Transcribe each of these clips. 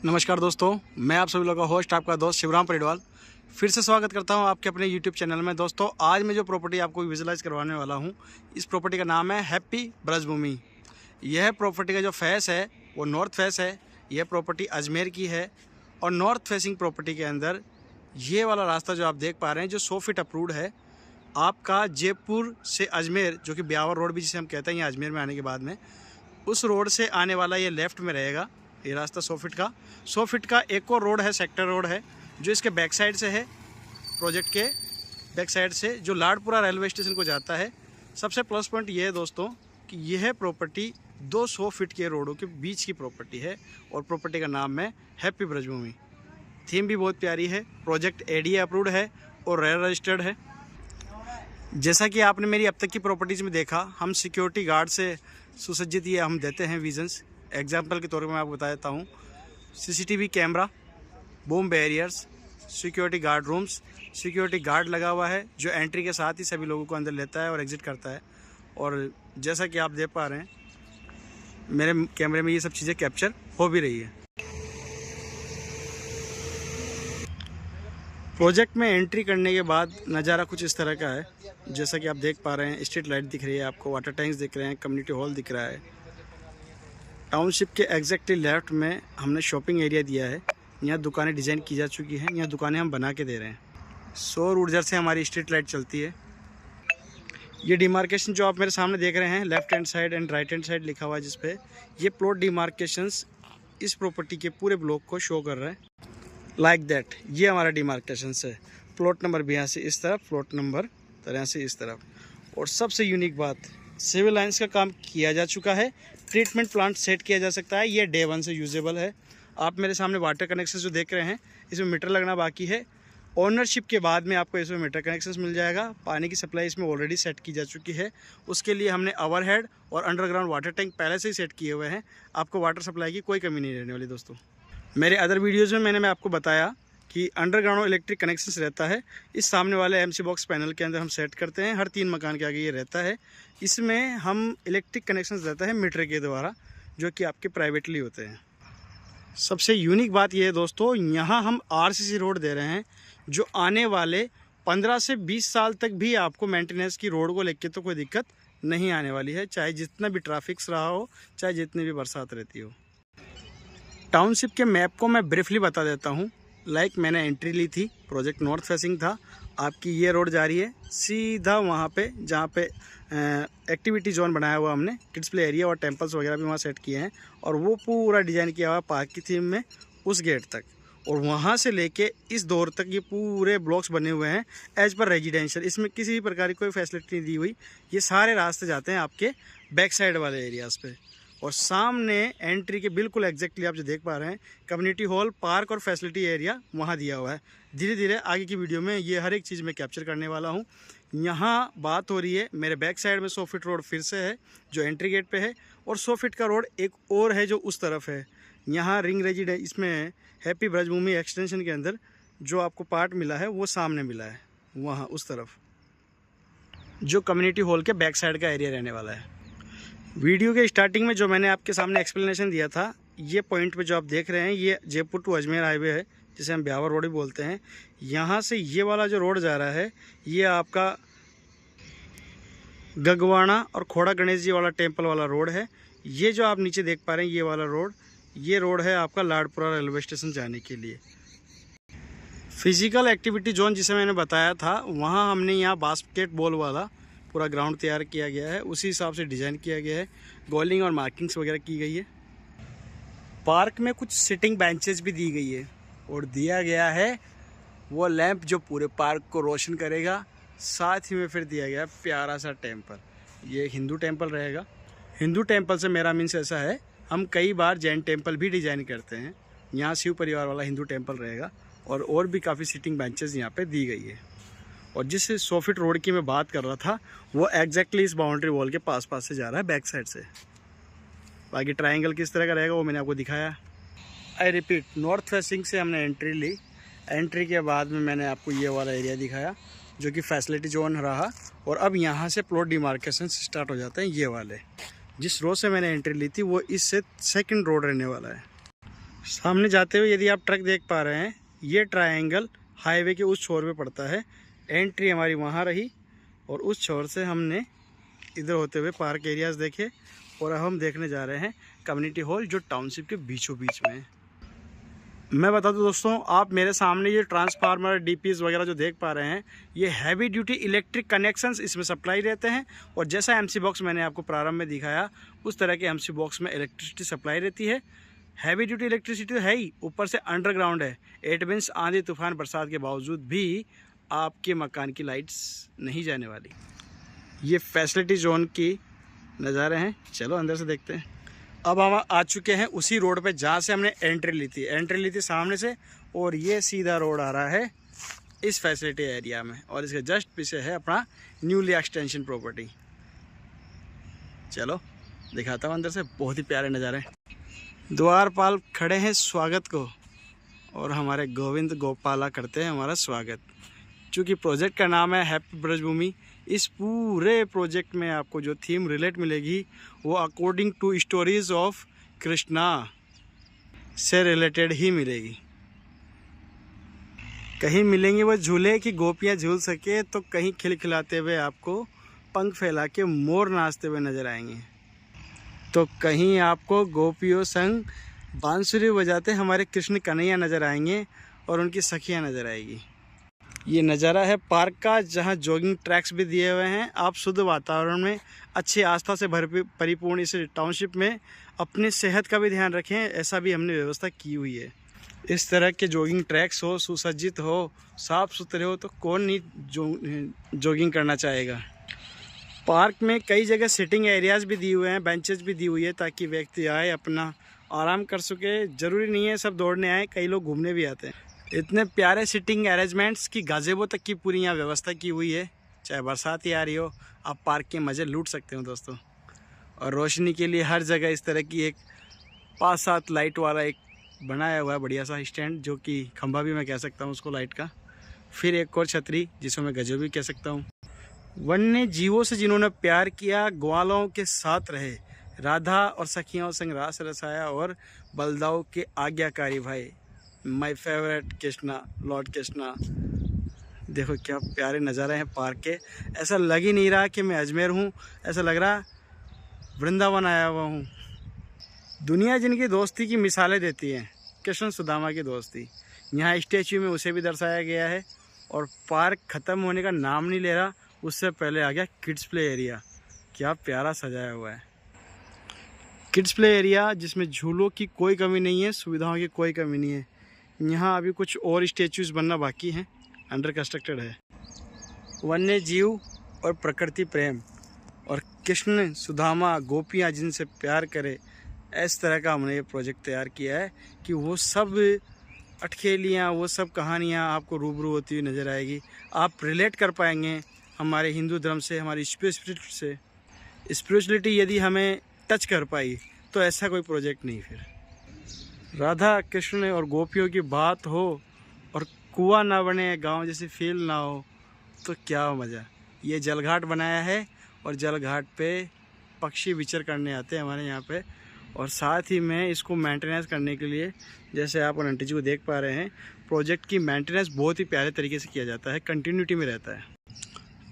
नमस्कार दोस्तों, मैं आप सभी लोगों का होस्ट आपका दोस्त शिवराम परिडवाल फिर से स्वागत करता हूं आपके अपने यूट्यूब चैनल में। दोस्तों, आज मैं जो प्रॉपर्टी आपको विजुलाइज करवाने वाला हूं, इस प्रॉपर्टी का नाम है हैप्पी ब्रजभूमि। यह प्रॉपर्टी का जो फेस है वो नॉर्थ फेस है। यह प्रॉपर्टी अजमेर की है और नॉर्थ फेसिंग प्रॉपर्टी के अंदर ये वाला रास्ता जो आप देख पा रहे हैं, जो 100 फीट अप्रूव्ड है आपका जयपुर से अजमेर, जो कि ब्यावर रोड भी जिसे हम कहते हैं, अजमेर में आने के बाद में उस रोड से आने वाला ये लेफ़्ट में रहेगा। ये रास्ता 100 फीट का एक और रोड है, सेक्टर रोड है, जो इसके बैक साइड से है, प्रोजेक्ट के बैक साइड से, जो लाडपुरा रेलवे स्टेशन को जाता है। सबसे प्लस पॉइंट ये है दोस्तों कि यह प्रॉपर्टी 200 फीट के रोडों के बीच की प्रॉपर्टी है और प्रॉपर्टी का नाम है हैप्पी ब्रजभूमि। थीम भी बहुत प्यारी है। प्रोजेक्ट एडीए अप्रूव्ड है और रेल रजिस्टर्ड है। जैसा कि आपने मेरी अब तक की प्रॉपर्टीज़ में देखा, हम सिक्योरिटी गार्ड से सुसज्जित ये हम देते हैं विजन्स। एग्जाम्पल के तौर पर मैं आपको बता देता हूँ, CCTV camera, boom barriers, security guard rooms, security guard लगा हुआ है जो एंट्री के साथ ही सभी लोगों को अंदर लेता है और एग्ज़िट करता है। और जैसा कि आप देख पा रहे हैं, मेरे कैमरे में ये सब चीज़ें कैप्चर हो भी रही है। प्रोजेक्ट में एंट्री करने के बाद नज़ारा कुछ इस तरह का है। जैसा कि आप देख पा रहे हैं, स्ट्रीट लाइट दिख रही है आपको, वाटर टैंक्स दिख रहे हैं, कम्युनिटी हॉल दिख रहा है। टाउनशिप के एग्जैक्टली लेफ्ट में हमने शॉपिंग एरिया दिया है। यहाँ दुकानें डिज़ाइन की जा चुकी हैं, यहाँ दुकानें हम बना के दे रहे हैं। सौर ऊर्जा से हमारी स्ट्रीट लाइट चलती है। ये डिमार्केशन जो आप मेरे सामने देख रहे हैं, left hand side and right hand side लिखा हुआ है, जिस पे ये प्लॉट डिमार्केशंस इस प्रॉपर्टी के पूरे ब्लॉक को शो कर रहे हैं। लाइक दैट, ये हमारा डिमार्केशन है। प्लॉट नंबर भी यहाँ से इस तरफ, प्लॉट नंबर तरह से इस तरफ। और सबसे यूनिक बात, सिविल लाइन्स का काम किया जा चुका है, ट्रीटमेंट प्लांट सेट किया जा सकता है। ये डे 1 से यूजेबल है। आप मेरे सामने वाटर कनेक्शन जो देख रहे हैं, इसमें मीटर लगना बाकी है। ओनरशिप के बाद में आपको इसमें मीटर कनेक्शन मिल जाएगा। पानी की सप्लाई इसमें ऑलरेडी सेट की जा चुकी है। उसके लिए हमने ओवरहेड और अंडरग्राउंड वाटर टैंक पहले से ही सेट किए हुए हैं। आपको वाटर सप्लाई की कोई कमी नहीं रहने वाली दोस्तों। मेरे अदर वीडियोज़ में मैंने आपको बताया कि अंडरग्राउंड इलेक्ट्रिक कनेक्शंस रहता है। इस सामने वाले एमसी बॉक्स पैनल के अंदर हम सेट करते हैं। हर 3 मकान के आगे ये रहता है। इसमें हम इलेक्ट्रिक कनेक्शंस रहता है मीटर के द्वारा, जो कि आपके प्राइवेटली होते हैं। सबसे यूनिक बात ये है दोस्तों, यहाँ हम आरसीसी रोड दे रहे हैं, जो आने वाले 15 से 20 साल तक भी आपको मेंटेनेंस की रोड को लेकर तो कोई दिक्कत नहीं आने वाली है, चाहे जितना भी ट्रैफिक रहा हो, चाहे जितनी भी बरसात रहती हो। टाउनशिप के मैप को मैं ब्रीफली बता देता हूँ। मैंने एंट्री ली थी, प्रोजेक्ट नॉर्थ फेसिंग था। आपकी ये रोड जा रही है सीधा वहाँ पे, जहाँ पे एक्टिविटी जोन बनाया हुआ हमने, किड्स प्ले एरिया और टेम्पल्स वगैरह भी वहाँ सेट किए हैं। और वो पूरा डिज़ाइन किया हुआ पार्क की थीम में उस गेट तक, और वहाँ से लेके इस दौर तक ये पूरे ब्लॉक्स बने हुए हैं एज पर रेजिडेंशियल। इसमें किसी भी प्रकार की कोई फैसिलिटी नहीं दी हुई। ये सारे रास्ते जाते हैं आपके बैक साइड वाले एरियाज़ पे। और सामने एंट्री के बिल्कुल एग्जैक्टली आप जो देख पा रहे हैं, कम्युनिटी हॉल, पार्क और फैसिलिटी एरिया वहाँ दिया हुआ है। धीरे धीरे आगे की वीडियो में ये हर एक चीज़ मैं कैप्चर करने वाला हूँ। यहाँ बात हो रही है, मेरे बैक साइड में 100 फीट रोड फिर से है जो एंट्री गेट पे है, और 100 फीट का रोड एक और है जो उस तरफ है। यहाँ रिंग रेजिडेंस, इसमें हैप्पी ब्रजभूमि एक्सटेंशन के अंदर जो आपको पार्ट मिला है वो सामने मिला है, वहाँ उस तरफ, जो कम्युनिटी हॉल के बैक साइड का एरिया रहने वाला है। वीडियो के स्टार्टिंग में जो मैंने आपके सामने एक्सप्लेनेशन दिया था, ये पॉइंट पे जो आप देख रहे हैं, ये जयपुर टू अजमेर हाईवे है, जिसे हम ब्यावर रोड भी बोलते हैं। यहाँ से ये वाला जो रोड जा रहा है, ये आपका गगवाना और खोड़ा गणेश जी वाला टेम्पल वाला रोड है। ये जो आप नीचे देख पा रहे हैं, ये वाला रोड, ये रोड है आपका लाडपुरा रेलवे स्टेशन जाने के लिए। फिजिकल एक्टिविटी जोन जिसे मैंने बताया था, वहाँ हमने यहाँ बास्केटबॉल वाला पूरा ग्राउंड तैयार किया गया है, उसी हिसाब से डिज़ाइन किया गया है। गोलिंग और मार्किंग्स वगैरह की गई है। पार्क में कुछ सिटिंग बेंचेस भी दी गई है, और दिया गया है वो लैंप जो पूरे पार्क को रोशन करेगा। साथ ही में फिर दिया गया प्यारा सा टेम्पल। ये हिंदू टेम्पल रहेगा। हिंदू टेम्पल से मेरा मीन्स ऐसा है, हम कई बार जैन टेम्पल भी डिज़ाइन करते हैं। यहाँ शिव परिवार वाला हिंदू टेम्पल रहेगा, और भी काफ़ी सिटिंग बेंचेस यहाँ पे दी गई है। और जिस 100 फीट रोड की मैं बात कर रहा था, वो एग्जैक्टली इस बाउंड्री वॉल के पास से जा रहा है, बैक साइड से। बाकी ट्रायंगल किस तरह का रहेगा वो मैंने आपको दिखाया। आई रिपीट, नॉर्थ फेसिंग से हमने एंट्री ली। एंट्री के बाद में मैंने आपको ये वाला एरिया दिखाया, जो कि फैसिलिटी जोन रहा। और अब यहाँ से प्लॉट डिमार्केशन स्टार्ट हो जाते हैं। ये वाले जिस रोड से मैंने एंट्री ली थी, वो इससे सेकंड रोड रहने वाला है। सामने जाते हुए यदि आप ट्रक देख पा रहे हैं, ये ट्रायंगल हाईवे के उस छोर पे पड़ता है। एंट्री हमारी वहाँ रही और उस छोर से हमने इधर होते हुए पार्क एरियाज़ देखे और अब हम देखने जा रहे हैं कम्युनिटी हॉल जो टाउनशिप के बीचों बीच में है। मैं बता दूं दोस्तों, आप मेरे सामने ये ट्रांसफार्मर डीपीज वगैरह जो देख पा रहे हैं, ये हैवी ड्यूटी इलेक्ट्रिक कनेक्शंस इसमें सप्लाई रहते हैं। और जैसा एमसी बॉक्स मैंने आपको प्रारंभ में दिखाया, उस तरह के एमसी बॉक्स में इलेक्ट्रिसिटी सप्लाई रहती है। हैवी ड्यूटी इलेक्ट्रिसिटी तो है ही, ऊपर से अंडरग्राउंड है। इट मीन्स आंधी तूफान बरसात के बावजूद भी आपके मकान की लाइट्स नहीं जाने वाली। ये फैसिलिटी जोन की नज़ारे हैं। चलो अंदर से देखते हैं। अब हम आ चुके हैं उसी रोड पे जहाँ से हमने एंट्री ली थी सामने से, और ये सीधा रोड आ रहा है इस फैसिलिटी एरिया में, और इसके जस्ट पीछे है अपना न्यूली एक्सटेंशन प्रॉपर्टी। चलो दिखाता हूँ अंदर से। बहुत ही प्यारे नज़ारे। द्वारपाल खड़े हैं स्वागत को, और हमारे गोविंद गोपाला करते हैं हमारा स्वागत। चूँकि प्रोजेक्ट का नाम है हैप्पी ब्रजभूमि, इस पूरे प्रोजेक्ट में आपको जो थीम रिलेट मिलेगी वो according to stories of Krishna से रिलेटेड ही मिलेगी। कहीं मिलेंगे वो झूले कि गोपियाँ झूल सके, तो कहीं खिलखिलाते हुए आपको पंख फैला के मोर नाचते हुए नजर आएंगे, तो कहीं आपको गोपियों संग बांसुरी बजाते हमारे कृष्ण कन्हैया नज़र आएंगे और उनकी सखियाँ नज़र आएगी। ये नज़ारा है पार्क का, जहाँ जॉगिंग ट्रैक्स भी दिए हुए हैं। आप शुद्ध वातावरण में अच्छी आस्था से परिपूर्ण इस टाउनशिप में अपनी सेहत का भी ध्यान रखें, ऐसा भी हमने व्यवस्था की हुई है। इस तरह के जॉगिंग ट्रैक्स हो, सुसज्जित हो, साफ़ सुथरे हो, तो कौन नहीं जॉगिंग करना चाहेगा। पार्क में कई जगह सिटिंग एरियाज़ भी दिए हुए हैं, बेंचेस भी दी हुई है, ताकि व्यक्ति आए अपना आराम कर सके। ज़रूरी नहीं है सब दौड़ने आए, कई लोग घूमने भी आते हैं। इतने प्यारे सिटिंग अरेंजमेंट्स की गाज़ेबो तक की पूरी यहाँ व्यवस्था की हुई है। चाहे बरसात ही आ रही हो, आप पार्क के मज़े लूट सकते हो दोस्तों। और रोशनी के लिए हर जगह इस तरह की एक 5-7 लाइट वाला एक बनाया हुआ है बढ़िया सा स्टैंड, जो कि खंभा भी मैं कह सकता हूँ उसको लाइट का। फिर एक और छतरी जिसको मैं गजो भी कह सकता हूँ। वन्य जीवों से जिन्होंने प्यार किया, ग्वालों के साथ रहे, राधा और सखियों संग रास रसाया, और बलदाऊ के आज्ञाकारी भाई, my favourite Krishna, Lord Krishna. देखो क्या प्यारे नज़ारे हैं पार्क के। ऐसा लग ही नहीं रहा कि मैं अजमेर हूँ, ऐसा लग रहा वृंदावन आया हुआ हूँ। दुनिया जिनकी दोस्ती की मिसालें देती है, कृष्ण सुदामा की दोस्ती, यहाँ स्टैचू में उसे भी दर्शाया गया है। और पार्क ख़त्म होने का नाम नहीं ले रहा, उससे पहले आ गया किड्स प्ले एरिया। क्या प्यारा सजाया हुआ है किड्स प्ले एरिया, जिसमें झूलों की कोई कमी नहीं है, सुविधाओं की कोई कमी नहीं है। यहाँ अभी कुछ और स्टैचूज़ बनना बाकी हैं, अंडर कंस्ट्रक्टेड है। वन्य जीव और प्रकृति प्रेम, और कृष्ण सुदामा गोपियाँ जिनसे प्यार करे, इस तरह का हमने ये प्रोजेक्ट तैयार किया है कि वो सब अटखेलियाँ, वो सब कहानियाँ आपको रूबरू होती हुई नज़र आएगी। आप रिलेट कर पाएंगे हमारे हिंदू धर्म से, हमारी स्पिरिचुअलिटी से। स्पिरिचुअलिटी यदि हमें टच कर पाई तो ऐसा कोई प्रोजेक्ट नहीं। फिर राधा कृष्ण और गोपियों की बात हो और कुआं ना बने, गांव जैसी फील ना हो, तो क्या मज़ा। ये जलघाट बनाया है, और जलघाट पे पक्षी विचर करने आते हैं हमारे यहाँ पे। और साथ ही में इसको मेंटेनेंस करने के लिए, जैसे आप आंटी जी को देख पा रहे हैं, प्रोजेक्ट की मेंटेनेंस बहुत ही प्यारे तरीके से किया जाता है, कंटिन्यूटी में रहता है।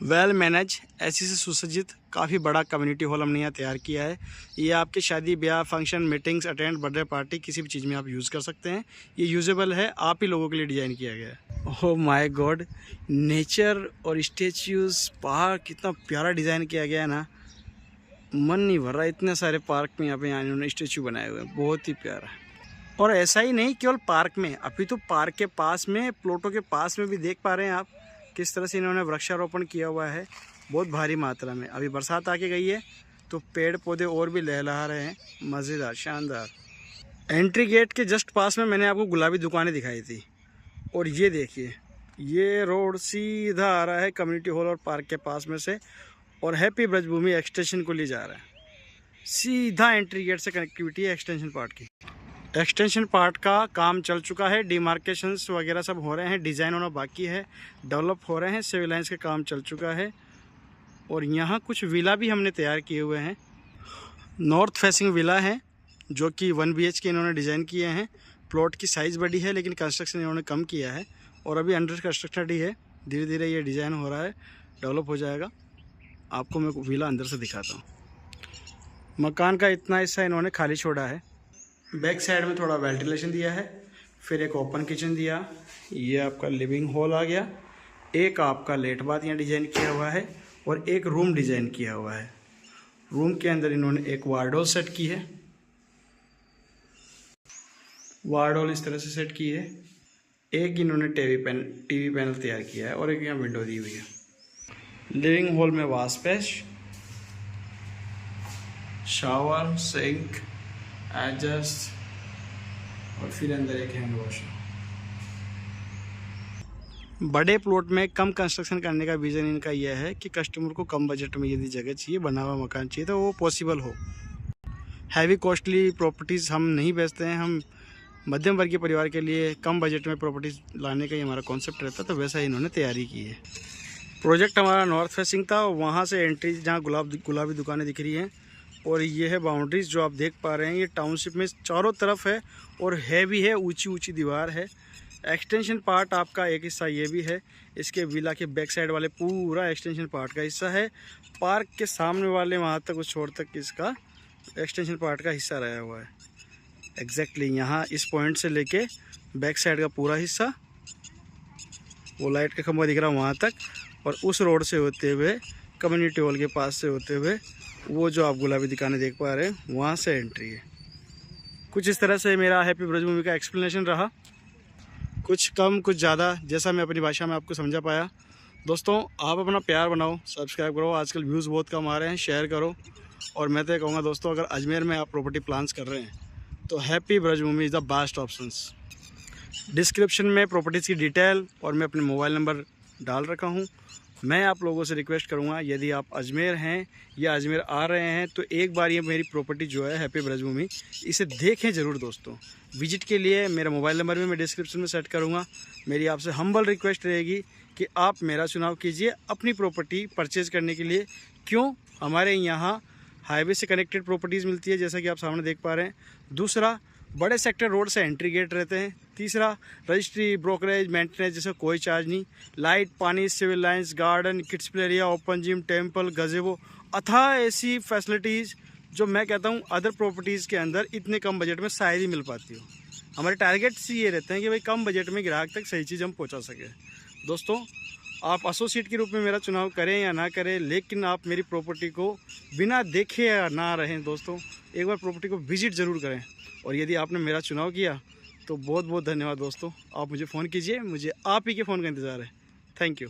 वेल मैनेज, ऐसी से सुसज्जित काफ़ी बड़ा कम्युनिटी हॉल हमने यहाँ तैयार किया है। ये आपके शादी ब्याह, function, meetings attend, birthday party, किसी भी चीज़ में आप यूज़ कर सकते हैं। ये यूजेबल है, आप ही लोगों के लिए डिज़ाइन किया गया है। ओह माय गॉड, नेचर और स्टेच्यूज़, पहाड़, कितना प्यारा डिज़ाइन किया गया है ना, मन नहीं भर रहा। इतने सारे पार्क में यहाँ पे इन्होंने स्टेचू बनाए हुए हैं, बहुत ही प्यारा। और ऐसा ही नहीं केवल पार्क में, अभी तो पार्क के पास में, प्लॉटों के पास में भी देख पा रहे हैं आप किस तरह से इन्होंने वृक्षारोपण किया हुआ है, बहुत भारी मात्रा में। अभी बरसात आके गई है तो पेड़ पौधे और भी लहलहा रहे हैं, मज़ेदार, शानदार। एंट्री गेट के जस्ट पास में मैंने आपको गुलाबी दुकानें दिखाई थी, और ये देखिए, ये रोड सीधा आ रहा है कम्युनिटी हॉल और पार्क के पास में से, और हैप्पी ब्रजभूमि एक्सटेंशन को ले जा रहा है। सीधा एंट्री गेट से कनेक्टिविटी है एक्सटेंशन पार्ट की। एक्सटेंशन पार्ट का काम चल चुका है, डिमार्केशंस वगैरह सब हो रहे हैं, डिज़ाइन होना बाकी है, डेवलप हो रहे हैं, सिविल लाइन्स का काम चल चुका है। और यहाँ कुछ विला भी हमने तैयार किए हुए हैं, नॉर्थ फेसिंग विला हैं, जो कि 1 BHK इन्होंने डिज़ाइन किए हैं। प्लॉट की साइज़ बड़ी है लेकिन कंस्ट्रक्शन इन्होंने कम किया है और अभी अंडर कंस्ट्रक्शन ही है। धीरे धीरे ये डिज़ाइन हो रहा है, डेवलप हो जाएगा। आपको मैं विला अंदर से दिखाता हूँ। मकान का इतना हिस्सा इन्होंने खाली छोड़ा है। बैक साइड में थोड़ा वेंटिलेशन दिया है, फिर एक ओपन किचन दिया। ये आपका लिविंग हॉल आ गया। एक आपका लेट बाथ यहाँ डिज़ाइन किया हुआ है और एक रूम डिज़ाइन किया हुआ है। रूम के अंदर इन्होंने एक वार्डरोब सेट की है। वार्डरोब इस तरह से सेट की है। एक इन्होंने टीवी पैनल तैयार किया है और एक यहाँ विंडो दी हुई है। लिविंग हॉल में wash base, shower, sink, adjust और फिर अंदर एक हैंड वॉश। बड़े प्लॉट में कम कंस्ट्रक्शन करने का विज़न इनका यह है कि कस्टमर को कम बजट में यदि जगह चाहिए, बना हुआ मकान चाहिए तो वो पॉसिबल हो। हैवी कॉस्टली प्रॉपर्टीज़ हम नहीं बेचते हैं। हम मध्यम वर्गीय परिवार के लिए कम बजट में प्रॉपर्टीज़ लाने का ही हमारा कॉन्सेप्ट रहता है, तो वैसा ही इन्होंने तैयारी की है। प्रोजेक्ट हमारा नॉर्थ फेसिंग था, वहाँ से एंट्री जहाँ गुलाबी दुकानें दिख रही हैं और ये है बाउंड्रीज जो आप देख पा रहे हैं। ये टाउनशिप में चारों तरफ है और है भी है, ऊंची ऊंची दीवार है। एक्सटेंशन पार्ट आपका एक हिस्सा ये भी है। इसके विला के बैक साइड वाले पूरा एक्सटेंशन पार्ट का हिस्सा है। पार्क के सामने वाले वहाँ तक उस छोर तक इसका एक्सटेंशन पार्ट का हिस्सा रहा हुआ है। एग्जैक्टली यहाँ इस पॉइंट से लेके बैक साइड का पूरा हिस्सा, वो लाइट का खंभा दिख रहा है वहाँ तक, और उस रोड से होते हुए कम्युनिटी हॉल के पास से होते हुए वो जो आप गुलाबी दुकानें देख पा रहे हैं वहाँ से एंट्री है। कुछ इस तरह से मेरा हैप्पी ब्रजभूमि का एक्सप्लेनेशन रहा, कुछ कम कुछ ज़्यादा, जैसा मैं अपनी भाषा में आपको समझा पाया। दोस्तों आप अपना प्यार बनाओ, सब्सक्राइब करो। आजकल व्यूज़ बहुत कम आ रहे हैं, शेयर करो। और मैं तो ये कहूँगा दोस्तों, अगर अजमेर में आप प्रॉपर्टी प्लान्स कर रहे हैं तो happy Braj Bhoomi is the best options. Description में प्रॉपर्टीज़ की डिटेल और मैं अपने मोबाइल नंबर डाल रखा हूँ। मैं आप लोगों से रिक्वेस्ट करूंगा, यदि आप अजमेर हैं या अजमेर आ रहे हैं तो एक बार ये मेरी प्रॉपर्टी जो है हैप्पी ब्रजभूमि, इसे देखें ज़रूर दोस्तों। विजिट के लिए मेरा मोबाइल नंबर भी मैं डिस्क्रिप्शन में सेट करूंगा। मेरी आपसे हम्बल रिक्वेस्ट रहेगी कि आप मेरा चुनाव कीजिए अपनी प्रॉपर्टी परचेज़ करने के लिए। क्यों? हमारे यहाँ हाईवे से कनेक्टेड प्रॉपर्टीज़ मिलती है, जैसा कि आप सामने देख पा रहे हैं। दूसरा, बड़े सेक्टर रोड से एंट्री गेट रहते हैं। तीसरा, रजिस्ट्री, ब्रोकरेज, मेंटेनेंस जैसे कोई चार्ज नहीं। लाइट, पानी, civil lines, garden, kids play area, open gym, temple, gazebo, अथाह ऐसी फैसिलिटीज़ जो मैं कहता हूँ अदर प्रॉपर्टीज़ के अंदर इतने कम बजट में शायद ही मिल पाती हो। हमारे टारगेट्स ये रहते हैं कि भाई कम बजट में ग्राहक तक सही चीज़ हम पहुँचा सकें। दोस्तों, आप एसोसिएट के रूप में मेरा चुनाव करें या ना करें, लेकिन आप मेरी प्रॉपर्टी को बिना देखे या ना रहें दोस्तों, एक बार प्रॉपर्टी को विजिट ज़रूर करें। और यदि आपने मेरा चुनाव किया तो बहुत बहुत धन्यवाद दोस्तों। आप मुझे फ़ोन कीजिए, मुझे आप ही के फ़ोन का इंतज़ार है। Thank you.